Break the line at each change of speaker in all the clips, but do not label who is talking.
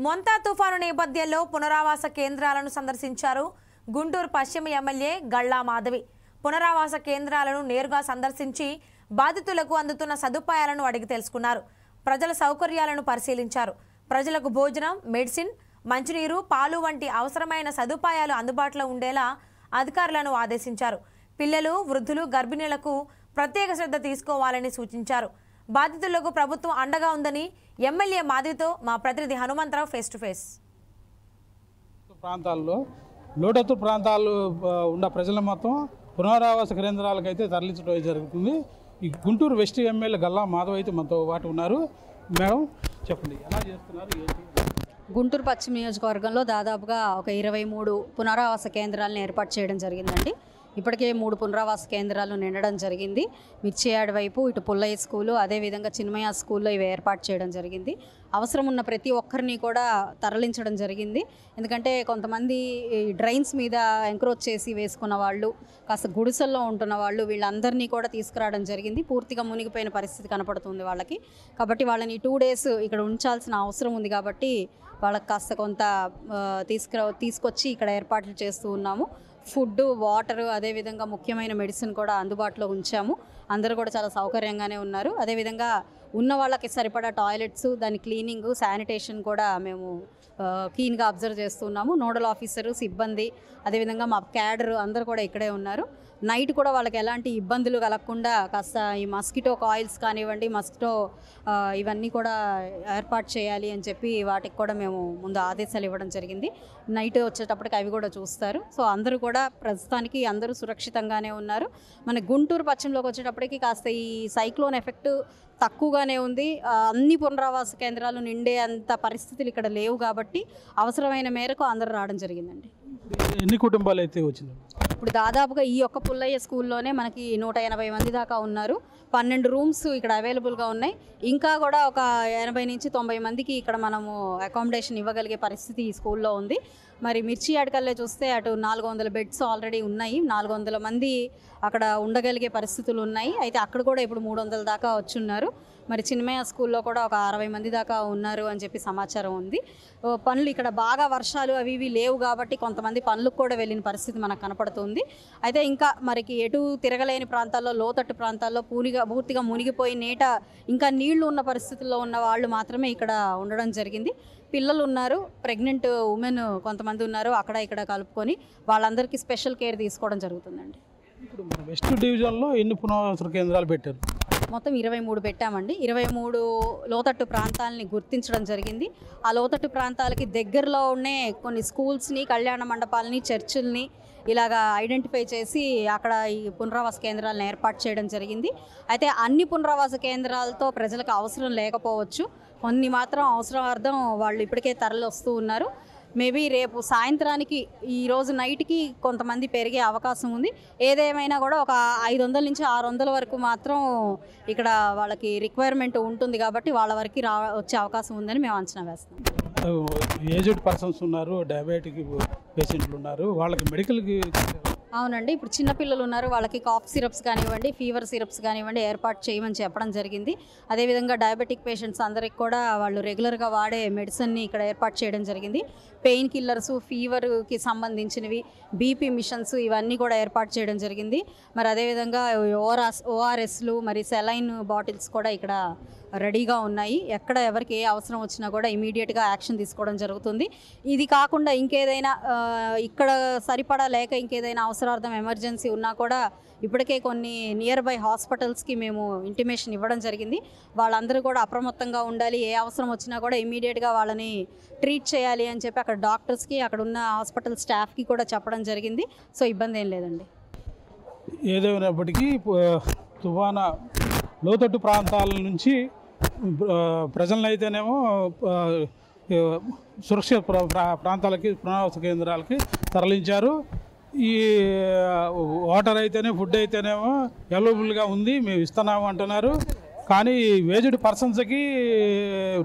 మొంతా తుఫాను నేపథ్యంలో పునరావాస కేంద్రాలను సందర్శించారు గుంటూరు పశ్చిమ ఎమ్మెల్యే గళ్ళా మాధవి. పునరావాస కేంద్రాలను నేరుగా సందర్శించి బాధితులకు అందుతున్న సదుపాయాలను అడిగి తెలుసుకున్నారు. ప్రజల సౌకర్యాలను పరిశీలించారు. ప్రజలకు భోజనం, మెడిసిన్, మంచినీరు, పాలు వంటి అవసరమైన సదుపాయాలు అందుబాటులో ఉండేలా అధికారులను ఆదేశించారు. పిల్లలు, వృద్ధులు, గర్భిణీలకు ప్రత్యేక శ్రద్ధ తీసుకోవాలని సూచించారు. బాధితులకు ప్రభుత్వం అండగా ఉందని ఎమ్మెల్యే మాధవితో మా ప్రతినిధి హనుమంతరావు ఫేస్ టు ఫేస్.
ప్రాంతాల్లో లోతట్టు ప్రాంతాలు ఉన్న ప్రజల మొత్తం పునరావాస కేంద్రాలకు అయితే తరలించడం జరుగుతుంది. ఈ గుంటూరు వెస్ట్ ఎమ్మెల్యే గల్లా మాధవ్ అయితే మనతో పాటు ఉన్నారు. మేడం చెప్పండి, ఎలా చేస్తున్నారు, ఏంటి?
గుంటూరు పశ్చిమ నియోజకవర్గంలో దాదాపుగా ఒక 23 పునరావాస కేంద్రాలను ఏర్పాటు చేయడం జరిగిందండి. ఇప్పటికే 3 పునరావాస కేంద్రాలు నిండడం జరిగింది. మిర్చియాడ్ వైపు, ఇటు పుల్లయ్య స్కూలు, అదేవిధంగా చిన్మయ స్కూల్లో ఇవి ఏర్పాటు చేయడం జరిగింది. అవసరం ఉన్న ప్రతి ఒక్కరిని కూడా తరలించడం జరిగింది. ఎందుకంటే కొంతమంది డ్రైన్స్ మీద ఎంక్రోచ్ చేసి వేసుకున్న వాళ్ళు, కాస్త గుడిసెల్లో ఉంటున్న వాళ్ళు, వీళ్ళందరినీ కూడా తీసుకురావడం జరిగింది. పూర్తిగా మునిగిపోయిన పరిస్థితి కనపడుతుంది వాళ్ళకి. కాబట్టి వాళ్ళని 2 డేస్ ఇక్కడ ఉంచాల్సిన అవసరం ఉంది. కాబట్టి వాళ్ళకి కాస్త కొంత తీసుకొచ్చి ఇక్కడ ఏర్పాట్లు చేస్తూ ఉన్నాము. ఫుడ్, వాటర్, అదేవిధంగా ముఖ్యమైన మెడిసిన్ కూడా అందుబాటులో ఉంచాము. అందరూ కూడా చాలా సౌకర్యంగానే ఉన్నారు. అదేవిధంగా ఉన్న వాళ్ళకి సరిపడా టాయిలెట్స్, దాని క్లీనింగ్, శానిటేషన్ కూడా మేము క్లీన్గా అబ్జర్వ్ చేస్తున్నాము. నోడల్ ఆఫీసరు, సిబ్బంది, అదేవిధంగా మా క్యాడర్ అందరూ కూడా ఇక్కడే ఉన్నారు. నైట్ కూడా వాళ్ళకి ఎలాంటి ఇబ్బందులు కలగకుండా కాస్త ఈ మస్కిటో కాయిల్స్ కానివ్వండి, మస్కిటో ఇవన్నీ కూడా ఏర్పాటు చేయాలి అని చెప్పి వాటికి కూడా మేము ముందు ఆదేశాలు ఇవ్వడం జరిగింది. నైట్ వచ్చేటప్పటికి అవి కూడా చూస్తారు. సో అందరూ కూడా ప్రస్తుతానికి అందరూ సురక్షితంగానే ఉన్నారు. మన గుంటూరు పశ్చిమలోకి వచ్చేటప్పటికి కాస్త ఈ సైక్లోన్ ఎఫెక్ట్ తక్కువగానే ఉంది. అన్ని పునరావాస కేంద్రాలు నిండే అంత పరిస్థితులు ఇక్కడ లేవు. కాబట్టి అవసరమైన మేరకు అందరూ రావడం జరిగిందండి.
ఎన్ని కుటుంబాలు అయితే వచ్చింది?
ఇప్పుడు దాదాపుగా ఈ ఒక్క పుల్లయ్య స్కూల్లోనే మనకి 180 మంది దాకా ఉన్నారు. 12 రూమ్స్ ఇక్కడ అవైలబుల్గా ఉన్నాయి. ఇంకా కూడా ఒక 80 నుంచి 90 మందికి ఇక్కడ మనము అకామిడేషన్ ఇవ్వగలిగే పరిస్థితి ఈ స్కూల్లో ఉంది. మరి మిర్చియాడ్ కల్లే చూస్తే అటు 400 బెడ్స్ ఆల్రెడీ ఉన్నాయి. 400 మంది అక్కడ ఉండగలిగే పరిస్థితులు ఉన్నాయి. అయితే అక్కడ కూడా ఇప్పుడు 300 దాకా వచ్చున్నారు. మరి చిన్మయ స్కూల్లో కూడా ఒక 60 మంది దాకా ఉన్నారు అని చెప్పి సమాచారం ఉంది. పనులు ఇక్కడ బాగా వర్షాలు అవి ఇవి లేవు కాబట్టి కొంతమంది పనులకు కూడా వెళ్ళిన పరిస్థితి మనకు కనపడుతుంది. అయితే ఇంకా మరికి ఎటు తిరగలేని ప్రాంతాల్లో, లోతట్టు ప్రాంతాల్లో పూర్తిగా మునిగిపోయి ఇంకా నీళ్లు ఉన్న పరిస్థితుల్లో ఉన్న వాళ్ళు మాత్రమే ఇక్కడ ఉండడం జరిగింది. పిల్లలు ఉన్నారు, ప్రెగ్నెంట్ ఉమెన్ కొంతమంది ఉన్నారు. అక్కడ ఇక్కడ కలుపుకొని వాళ్ళందరికీ స్పెషల్ కేర్ తీసుకోవడం జరుగుతుందండి.
ఇప్పుడు మన వెస్ట్ డివిజన్లో ఎన్ని పునరావాస కేంద్రాలు పెట్టారు?
మొత్తం 23 పెట్టామండి. 23 లోతట్టు ప్రాంతాలని గుర్తించడం జరిగింది. ఆ లోతట్టు ప్రాంతాలకి దగ్గరలో ఉండే కొన్ని స్కూల్స్ని, కళ్యాణ మండపాలని, చర్చిల్ని ఇలాగా ఐడెంటిఫై చేసి అక్కడ ఈ పునరావాస కేంద్రాలను ఏర్పాటు చేయడం జరిగింది. అయితే అన్ని పునరావాస కేంద్రాలతో ప్రజలకు అవసరం లేకపోవచ్చు. కొన్ని మాత్రం అవసరార్థం వాళ్ళు ఇప్పటికే తరలి వస్తూ ఉన్నారు. మేబీ రేపు సాయంత్రానికి, ఈరోజు నైట్కి కొంతమంది పెరిగే అవకాశం ఉంది. ఏదేమైనా కూడా ఒక 500 నుంచి 600 వరకు మాత్రం ఇక్కడ వాళ్ళకి రిక్వైర్మెంట్ ఉంటుంది. కాబట్టి వాళ్ళ వరకు వచ్చే అవకాశం ఉందని మేము అంచనా వేస్తున్నాం.
ఏజ్డ్ పర్సన్స్ ఉన్నారు, డయాబెటిక్ పేషెంట్లు ఉన్నారు, వాళ్ళకి మెడికల్కి
అవునండి. ఇప్పుడు చిన్నపిల్లలు ఉన్నారు, వాళ్ళకి కాఫ్ సిరప్స్ కానివ్వండి, ఫీవర్ సిరప్స్ కానివ్వండి ఏర్పాటు చేయమని చెప్పడం జరిగింది. అదేవిధంగా డయాబెటిక్ పేషెంట్స్ అందరికి కూడా వాళ్ళు రెగ్యులర్గా వాడే మెడిసిన్ని ఇక్కడ ఏర్పాటు చేయడం జరిగింది. పెయిన్ కిల్లర్స్, ఫీవర్కి సంబంధించినవి, బీపీ మిషన్స్ ఇవన్నీ కూడా ఏర్పాటు చేయడం జరిగింది. మరి అదేవిధంగా ఓఆర్ఎస్లు, మరి సెలైన్ బాటిల్స్ కూడా ఇక్కడ రెడీగా ఉన్నాయి. ఎక్కడ ఎవరికి ఏ అవసరం వచ్చినా కూడా ఇమీడియట్గా యాక్షన్ తీసుకోవడం జరుగుతుంది. ఇది కాకుండా ఇంకేదైనా ఇక్కడ సరిపడా లేక ఇంకేదైనా అవసరార్థం ఎమర్జెన్సీ ఉన్నా కూడా ఇప్పటికే కొన్ని నియర్ బై హాస్పిటల్స్కి మేము ఇంటిమేషన్ ఇవ్వడం జరిగింది. వాళ్ళందరూ కూడా అప్రమత్తంగా ఉండాలి. ఏ అవసరం వచ్చినా కూడా ఇమీడియట్గా వాళ్ళని ట్రీట్ చేయాలి అని చెప్పి అక్కడ డాక్టర్స్కి, అక్కడ ఉన్న హాస్పిటల్ స్టాఫ్కి కూడా చెప్పడం జరిగింది. సో ఇబ్బంది ఏం లేదండి.
ఏదైనప్పటికీ తుఫాను లోతట్టు ప్రాంతాల నుంచి ప్రజలనైతేనేమో సురక్షిత ప్రాంతాలకి, పునరావాస కేంద్రాలకి తరలించారు. ఈ వాటర్ అయితేనే, ఫుడ్ అయితేనేమో అవైలబుల్గా ఉంది, మేము ఇస్తున్నాము అంటున్నారు. కానీ ఏజ్డ్ పర్సన్స్కి,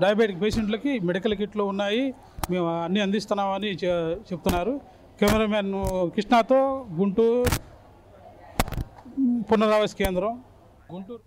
డయాబెటిక్ పేషెంట్లకి మెడికల్ కిట్లు ఉన్నాయి, మేము అన్నీ అందిస్తున్నామని చెప్తున్నారు. కెమెరామెన్ కృష్ణతో గుంటూరు పునరావాస కేంద్రం, గుంటూరు.